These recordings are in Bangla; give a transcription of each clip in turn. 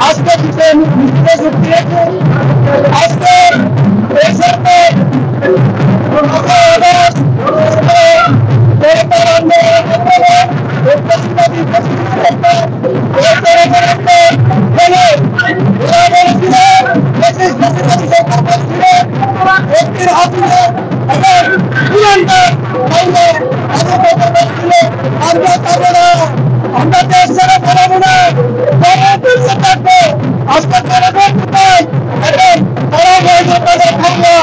আজকে আজকে এই সরকার আমরা দেশ ছাড়া পালাবো না, থাকবো হাসপাতালে এখন খারাপ হয়ে যাবে খাওয়া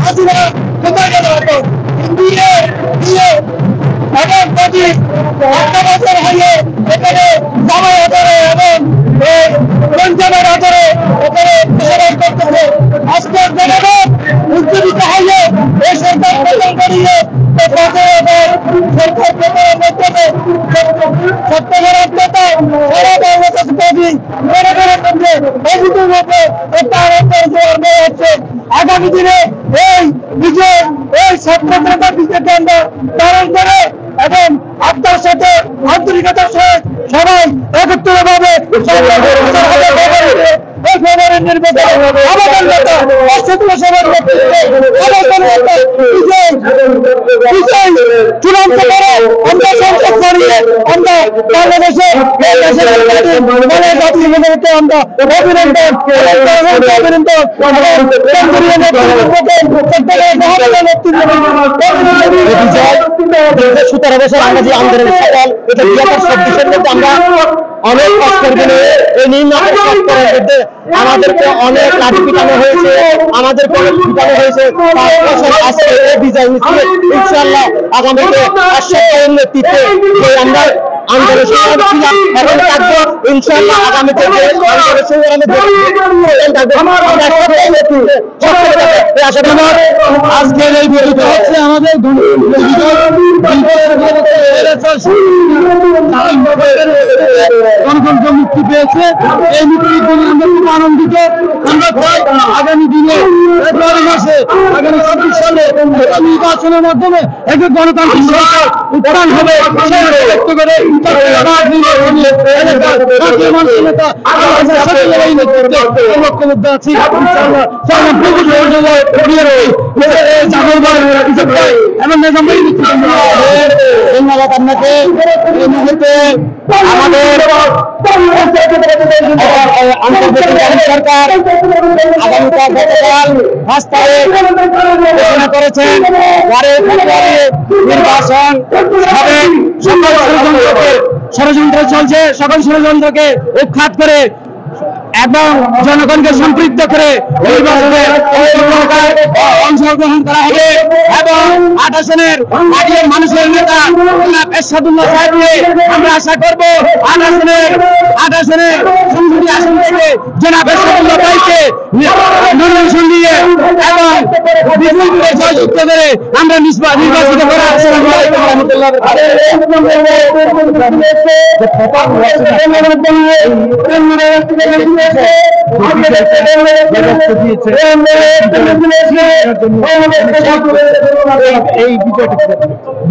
আসিনা কোথায় গেল এখন দিয়ে দিয়ে এখন প্রতি একটা বছর হয়ে এখানে জামাই আদরে এবং পঞ্চাবের আদরে ওখানে বসবাস করতেছে। আজকে জনগণ উজ্জীবিত হয়ে এই সরকার পতন করিয়ে সরকার পতনের মাধ্যমে সত্যের অজ্ঞতা সারা বাংলাদেশ ব্যাপী জনগণের মধ্যে অভিযোগভাবে একটা আনন্দের জোয়ার বয়ে হচ্ছে। আগামী দিনে এই বিজয় এই স্বাধীনতার বিজয়কে আমরা ধারণ করে এবং আপনার সাথে আন্তরিকতার সাথে সবাই একত্রিতভাবে চূড়ান্ত করে আমরা সংসদ করিয়ে আমরা বাংলাদেশে আমরা অভিনন্দন সতেরো বছর আমরা যে আন্দোলনের সফল এটা 2024-এর মধ্যে আমরা অনেক কষ্টের দিনে এই নিম্ন করার মধ্যে আমাদেরকে অনেক লাঠি পিটানো হয়েছে, আমাদেরকে অনেক পিটানো হয়েছে। 5 বছর আজকে এই বিজয় মিছিলে ইনশাআল্লাহ আগামীতে আশার নেতৃত্বে আমরা আন্দোলন সংগ্রাম এখন থাকবো ইনশাআল্লাহ। আগামীতে আন্দোলন সংগ্রামে আজকের এই বিরোধী হচ্ছে আমাদের গণতন্ত্র মুক্তি পেয়েছে। এই মুক্তির জন্য আমরা খুব আনন্দিত। আমরা চাই আগামী দিনে ফেব্রুয়ারি মাসে আগামী 26 সালে নির্বাচনের মাধ্যমে একটি গণতান্ত্রিক সরকার উত্থান হবে ব্যক্ত করে আছি ধন্যবাদ আপনাকে। এই মুহূর্তে আমাদের আন্তর্জাতিক সরকার আগামীকাল গতকাল 5 তারিখ ঘোষণা করেছেন 12 ফেব্রুয়ারি নির্বাচন হবে। সকল ষড়যন্ত্র চলছে, সকল ষড়যন্ত্রকে উৎখাত করে এবং জনগণকে সম্পৃক্ত করে নির্বাচনে অংশগ্রহণ করা হবে এবং 8 আসনের মানুষের নেতা এরশাদুল্লাহ সাহেবকে আমরা আশা করব 8 আসনের সংসদীয় আসন থেকে জনাব এরশাদুল্লাহ ভাইকে নমিনেশন দিয়ে এবং বিপুলভাবে জয়যুক্ত করে আমরা নির্বাচিত করা। আসসালামু আলাইকুম ওয়া রাহমাতুল্লাহ।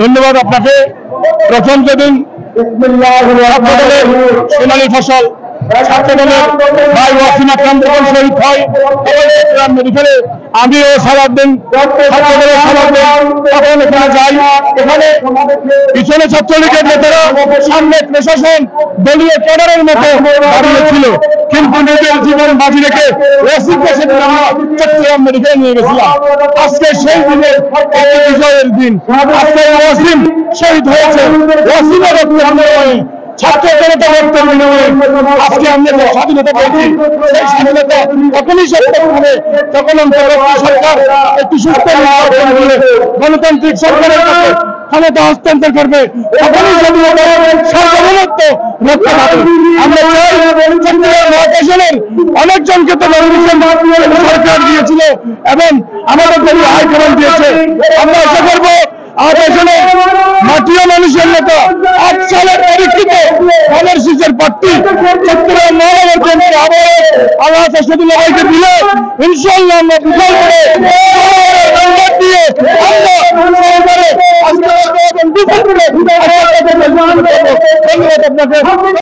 ধন্যবাদ আপনাকে। প্রথম যেদিন সোনালী ফসল ছাত্রদলের ভাই ওয়াসিম আকরাম যখন শহীদ হয় মেডিকেলে আমিও সারাদিন ছাত্রদলের তখন এখানে যাই। এখানে পিছনে ছাত্রলীগের নেতারা, সামনে প্রশাসন দলীয় ক্যাডারের মতো দাঁড়িয়েছিল, কিন্তু নিজের জীবন বাজি রেখে ওয়াসিমকে সেদিন আমরা চট্টগ্রাম মেডিকেলে নিয়ে গেছিলাম। আজকে সেই দিনের বিজয়ের দিন। আজকে ওয়াসিম শহীদ হয়েছে, ওয়াসিমের রক্তে ছাত্র জনতা রক্তের বিনিময়ে আজকে আমরা যে স্বাধীনতা পেয়েছি, সেই স্বাধীনতা তখনই সত্য হবে যখন সরকার একটি সুস্থ নির্বাচন করে গণতান্ত্রিক সরকারের কাছে ক্ষমতা হস্তান্তর করবে, তখনই স্বাধীনতার সার্বভৌমত্ব রক্ষা পাবে। আমরা চাই মহাকাশের অনেকজনকে তো সরকার দিয়েছিল এবং আমাদের দলীয় হাইকমান্ড দিয়েছে। আমরা আশা করবো মাটিও মানুষের নেতা 8 সালের পরীক্ষিত কলের শীষের প্রার্থী চট্টগ্রাম মহানগর কেন্দ্রের আল্লাহ এরশাদুল্লাহ ভাইকে দিলে ইনশাআল্লাহ আমরা বিজয় করে দিয়ে আমরা ধন্যবাদ আপনাকে।